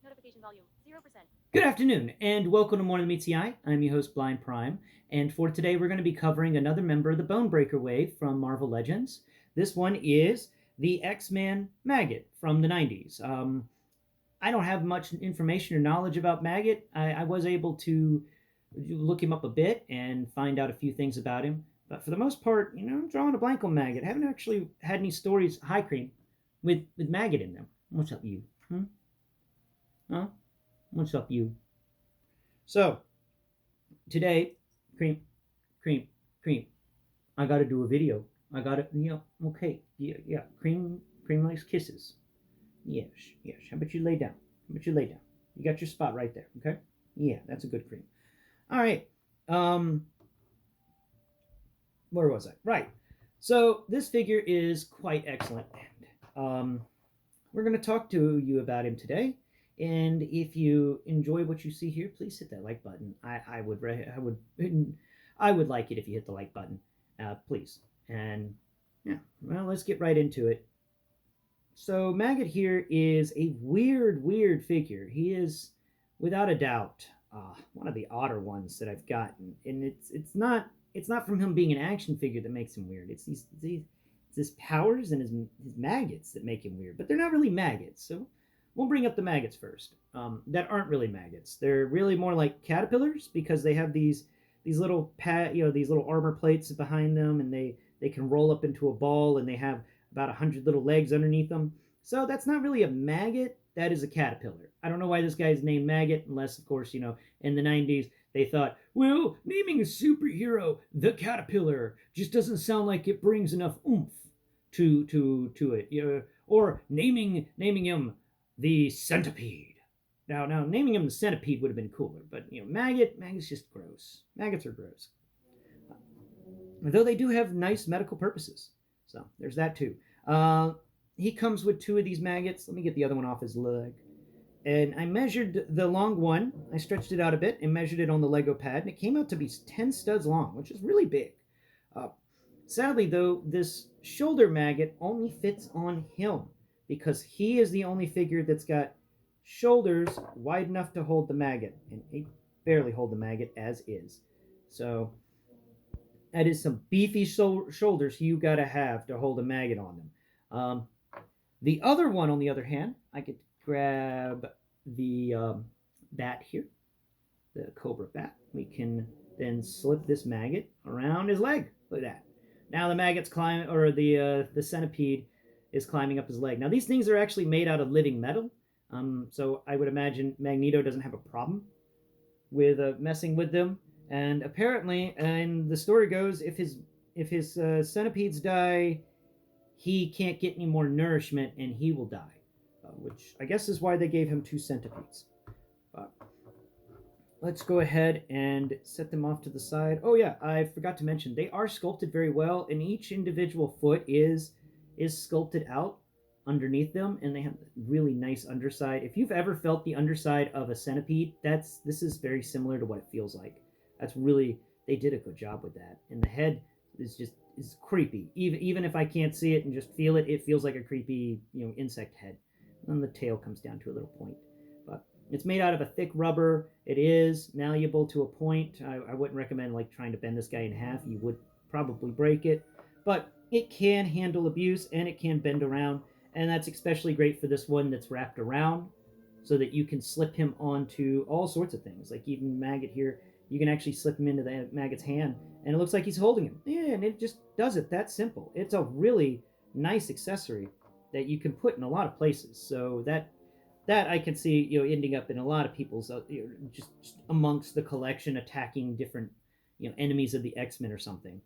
Notification volume 0%. Good afternoon, and welcome to Morning Meets the Eye. I'm your host, Blind Prime, and for today we're going to be covering another member of the Bonebreaker wave from Marvel Legends. This one is the X-Men Maggot from the 90s. I don't have much information or knowledge about Maggot. I was able to look him up a bit and find out a few things about him, but for the most part, I'm drawing a blank on Maggot. I haven't actually had any stories, High Cream, with Maggot in them. What's up, you? Huh? What's up, you? So, today, cream, cream. I gotta do a video. I gotta, okay. Yeah. Cream likes kisses. Yes. How about you lay down? You got your spot right there, okay? Yeah, that's a good cream. All right. Where was I? Right. So, this figure is quite excellent. We're going to talk to you about him today. And if you enjoy what you see here, please hit that like button. I would like it if you hit the like button, please. And yeah, well, let's get right into it. So Maggot here is a weird figure. He is, without a doubt, one of the odder ones that I've gotten, and it's not from him being an action figure that makes him weird. It's his powers and his maggots that make him weird, but they're not really maggots. So we'll bring up the maggots first. That aren't really maggots. They're really more like caterpillars because they have these little these little armor plates behind them, and they can roll up into a ball, and they have about 100 little legs underneath them. So that's not really a maggot. That is a caterpillar. I don't know why this guy's named Maggot, unless, of course, in the 90s, they thought, well, naming a superhero the Caterpillar just doesn't sound like it brings enough oomph to it. Or naming him the Centipede. Now, naming him the Centipede would have been cooler, but, Maggot's just gross. Maggots are gross. Though they do have nice medical purposes. So, there's that too. He comes with two of these maggots. Let me get the other one off his leg. And I measured the long one. I stretched it out a bit and measured it on the Lego pad, and it came out to be 10 studs long, which is really big. Sadly, though, this shoulder maggot only fits on him because he is the only figure that's got shoulders wide enough to hold the maggot, and he barely hold the maggot as is. So that is some beefy shoulders you gotta have to hold a maggot on them. The other one, on the other hand, I could grab the bat here, the cobra bat. We can then slip this maggot around his leg. Look at that. Now the maggot's climbing, or the centipede is climbing up his leg. Now these things are actually made out of living metal, so I would imagine Magneto doesn't have a problem with messing with them. And apparently, and the story goes, if his centipedes die, he can't get any more nourishment and he will die, which I guess is why they gave him two centipedes. But let's go ahead and set them off to the side. Oh yeah, I forgot to mention, they are sculpted very well, and each individual foot is sculpted out underneath them, and they have really nice underside. If you've ever felt the underside of a centipede, this is very similar to what it feels like. They did a good job with that. And the head is creepy. Even if I can't see it and just feel it, it feels like a creepy, insect head. And the tail comes down to a little point. But it's made out of a thick rubber. It is malleable to a point. I wouldn't recommend trying to bend this guy in half. You would probably break it. But it can handle abuse, and it can bend around. And that's especially great for this one that's wrapped around, so that you can slip him onto all sorts of things. Like even Maggot here, you can actually slip him into the maggot's hand, and it looks like he's holding him. Yeah, and it just does it that simple. It's a really nice accessory that you can put in a lot of places. So that I can see, ending up in a lot of people's, just amongst the collection, attacking different, enemies of the X-Men or something.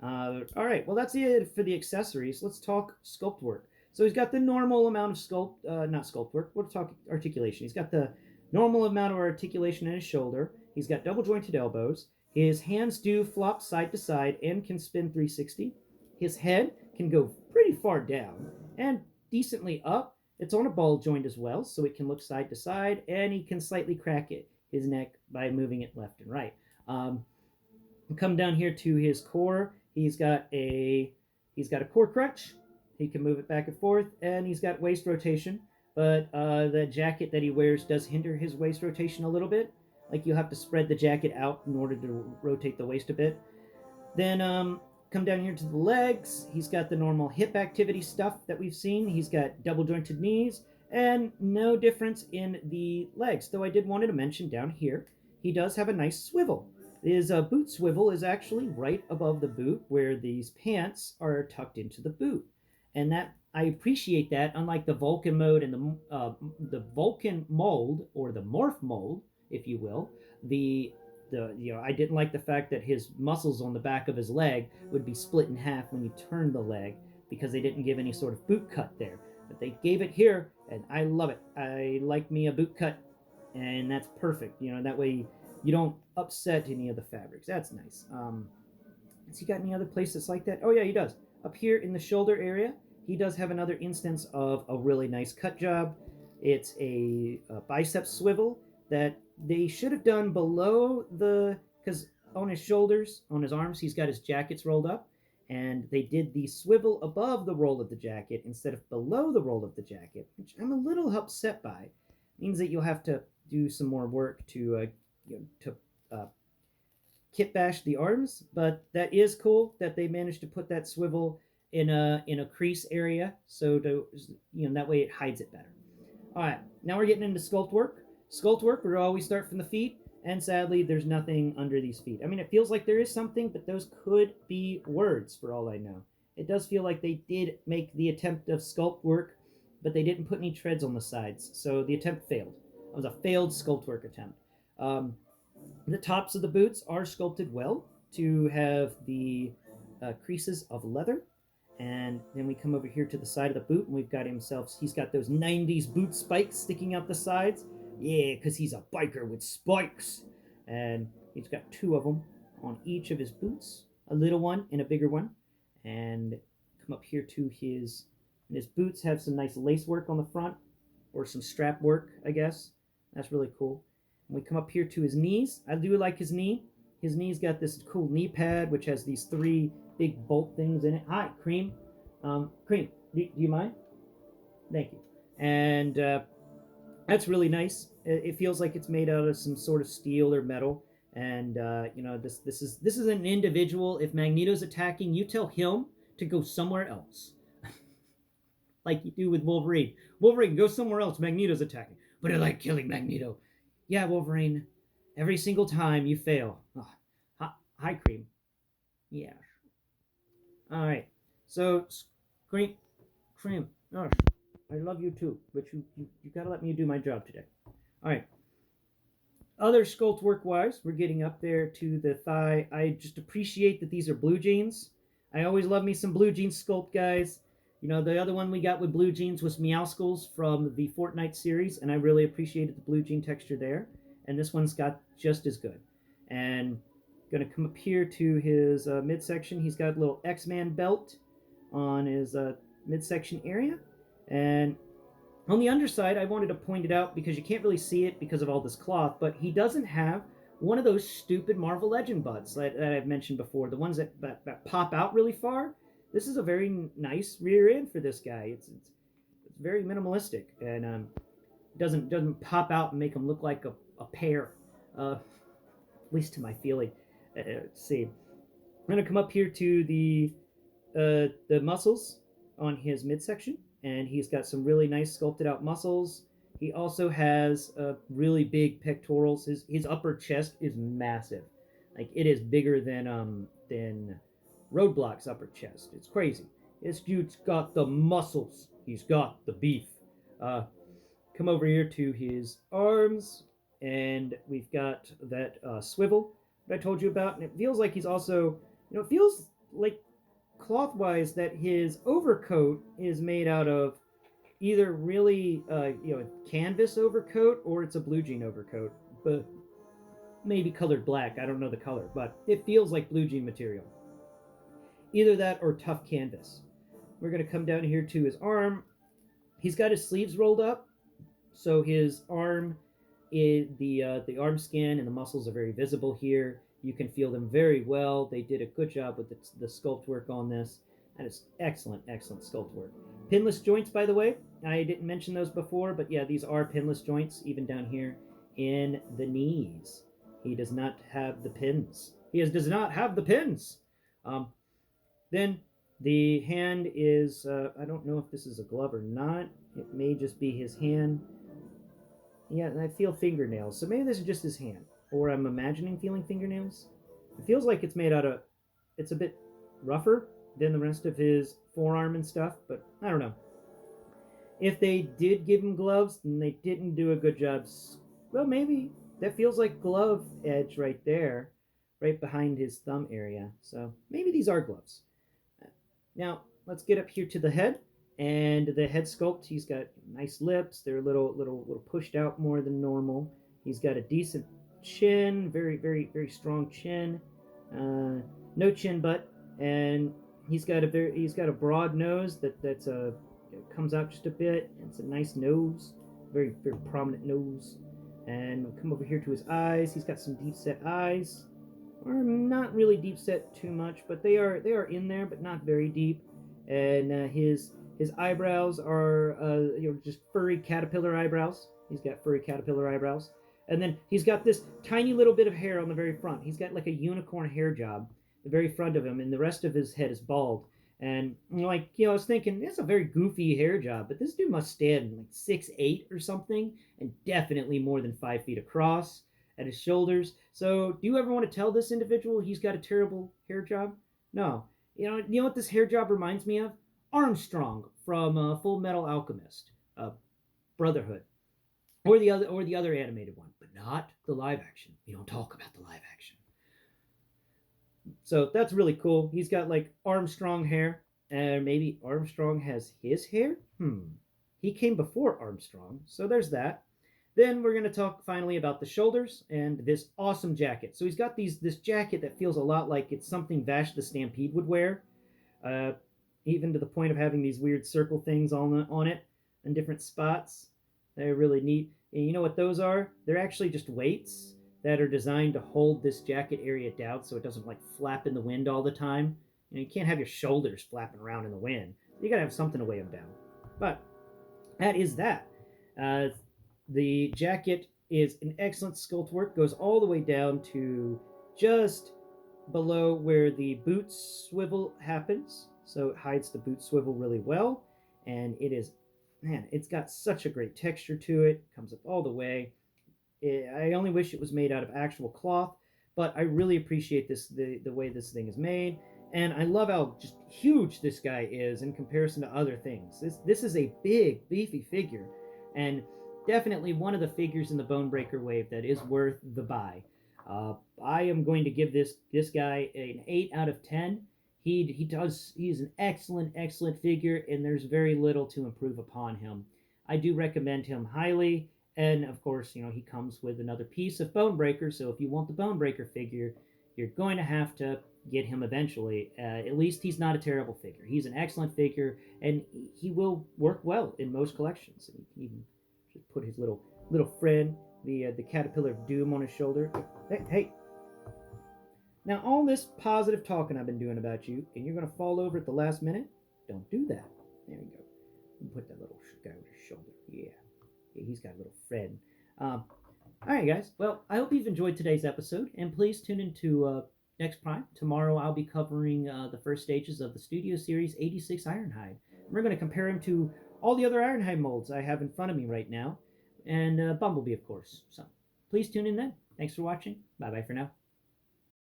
All right, well, that's it for the accessories. Let's talk sculpt work. So he's got the normal amount of not sculpt work, we're talking articulation. He's got the normal amount of articulation in his shoulder. He's got double jointed elbows. His hands do flop side to side and can spin 360. His head can go pretty far down and decently up. It's on a ball joint as well, so it can look side to side, and he can slightly crack his neck by moving it left and right. Come down here to his core. He's got a core crutch. He can move it back and forth, and he's got waist rotation. but the jacket that he wears does hinder his waist rotation a little bit. Like you have to spread the jacket out in order to rotate the waist a bit. Then come down here to the legs. He's got the normal hip activity stuff that we've seen. He's got double jointed knees and no difference in the legs. Though I did wanted to mention down here, he does have a nice swivel. His boot swivel is actually right above the boot where these pants are tucked into the boot. And that I appreciate that, unlike the Vulcan mode and the Vulcan mold or the morph mold, if you will, the I didn't like the fact that his muscles on the back of his leg would be split in half when you turn the leg because they didn't give any sort of boot cut there. But they gave it here, and I love it. I like me a boot cut, and that's perfect. That way you don't upset any of the fabrics. That's nice. Has he got any other place that's like that? Oh yeah, he does. Up here in the shoulder area, he does have another instance of a really nice cut job. It's a bicep swivel that they should have done below because on his shoulders, on his arms, he's got his jackets rolled up, and they did the swivel above the roll of the jacket instead of below the roll of the jacket, which I'm a little upset by. It means that you'll have to do some more work to kit bash the arms, but that is cool that they managed to put that swivel in a crease area, so that way it hides it better. All right, now we're getting into sculpt work. Sculpt work, we always start from the feet, and sadly, there's nothing under these feet. I mean, it feels like there is something, but those could be words for all I know. It does feel like they did make the attempt of sculpt work, but they didn't put any treads on the sides, so the attempt failed. It was a failed sculpt work attempt. The tops of the boots are sculpted well to have the creases of leather. And then we come over here to the side of the boot, and he's got those 90s boot spikes sticking out the sides. Yeah, because he's a biker with spikes. And he's got two of them on each of his boots, a little one and a bigger one. And come up here to his boots have some nice lace work on the front, or some strap work, I guess. That's really cool. And we come up here to his knees. I do like his knee. His knee's got this cool knee pad, which has these three big bolt things in it. Hi, Cream. Cream, do you mind? Thank you. And that's really nice. It feels like it's made out of some sort of steel or metal. And this is an individual. If Magneto's attacking, you tell him to go somewhere else, like you do with Wolverine. Wolverine, go somewhere else. Magneto's attacking. But I like killing Magneto. Yeah, Wolverine. Every single time you fail. Oh, hi, Cream. Yeah. All right. So, Cream. Oh, I love you too, but you gotta let me do my job today. All right. Other sculpt work wise, we're getting up there to the thigh. I just appreciate that these are blue jeans. I always love me some blue jeans sculpt, guys. The other one we got with blue jeans was Meowskulls from the Fortnite series, and I really appreciated the blue jean texture there. And this one's got just as good. And going to come up here to his midsection. He's got a little X-Men belt on his midsection area. And on the underside, I wanted to point it out because you can't really see it because of all this cloth, but he doesn't have one of those stupid Marvel Legend butts that I've mentioned before, the ones that pop out really far. This is a very nice rear end for this guy. It's very minimalistic, and doesn't pop out and make him look like a pear, at least to my feeling. Let's see. I'm gonna come up here to the muscles on his midsection, and he's got some really nice sculpted out muscles. He also has really big pectorals. His upper chest is massive, like it is bigger than Roadblock's upper chest. It's crazy. This dude's got the muscles. He's got the beef. Come over here to his arms, and we've got that swivel that I told you about, and it feels like he's also, it feels like cloth-wise that his overcoat is made out of either really, canvas overcoat, or it's a blue jean overcoat, but maybe colored black. I don't know the color, but it feels like blue jean material. Either that or tough canvas. We're going to come down here to his arm. He's got his sleeves rolled up, so his arm, the arm skin and the muscles are very visible here. You can feel them very well. They did a good job with the sculpt work on this. That is excellent, excellent sculpt work. Pinless joints, by the way. I didn't mention those before, but yeah, these are pinless joints, even down here in the knees. He does not have the pins. Does not have the pins. Um, then the hand is, I don't know if this is a glove or not. It may just be his hand. Yeah, I feel fingernails. So maybe this is just his hand. Or I'm imagining feeling fingernails. It feels like it's made out of, it's a bit rougher than the rest of his forearm and stuff, but I don't know. If they did give him gloves, then they didn't do a good job. Well, maybe. That feels like glove edge right there, right behind his thumb area. So maybe these are gloves. Now, let's get up here to the head. And the head sculpt, he's got nice lips. They're a little pushed out more than normal. He's got a decent chin, very strong chin. No chin butt, and he's got a broad nose that's a comes out just a bit. It's a nice nose, very prominent nose. And we'll come over here to his eyes. He's got some deep set eyes, or not really deep set too much, but they are in there, but not very deep. And his eyebrows are just furry caterpillar eyebrows. He's got furry caterpillar eyebrows. And then he's got this tiny little bit of hair on the very front. He's got like a unicorn hair job, the very front of him, and the rest of his head is bald. And I was thinking, it's a very goofy hair job, but this dude must stand like 6'8" or something, and definitely more than 5 feet across at his shoulders. So do you ever want to tell this individual he's got a terrible hair job? No. You know what this hair job reminds me of? Armstrong from Full Metal Alchemist, Brotherhood, or the other animated one, but not the live action. We don't talk about the live action. So that's really cool. He's got like Armstrong hair, and maybe Armstrong has his hair. He came before Armstrong, so there's that. Then we're going to talk finally about the shoulders and this awesome jacket. So he's got this jacket that feels a lot like it's something Vash the Stampede would wear, even to the point of having these weird circle things on it in different spots. They're really neat. And you know what those are? They're actually just weights that are designed to hold this jacket area down so it doesn't like flap in the wind all the time. You can't have your shoulders flapping around in the wind. You got to have something to weigh them down. But that is that. The jacket is an excellent sculpt work, goes all the way down to just below where the boot swivel happens. So it hides the boot swivel really well. And it is, man, it's got such a great texture to it. Comes up all the way. I only wish it was made out of actual cloth, but I really appreciate the way this thing is made. And I love how just huge this guy is in comparison to other things. This is a big, beefy figure. And definitely one of the figures in the Bonebreaker wave that is worth the buy. I am going to give this guy an 8 out of 10. He's an excellent figure, and there's very little to improve upon him. I do recommend him highly, and of course, he comes with another piece of Bonebreaker, so if you want the Bonebreaker figure, you're going to have to get him eventually. At least he's not a terrible figure. He's an excellent figure, and he will work well in most collections. And you can even just put his little friend, the Caterpillar of Doom, on his shoulder. Hey. Now, all this positive talking I've been doing about you, and you're going to fall over at the last minute? Don't do that. There you go. Put that little guy on his shoulder. Yeah, he's got a little friend. All right, guys. Well, I hope you've enjoyed today's episode, and please tune into Next Prime. Tomorrow I'll be covering the first stages of the Studio Series 86 Ironhide. We're going to compare him to all the other Ironhide molds I have in front of me right now, and Bumblebee, of course. So please tune in then. Thanks for watching. Bye-bye for now.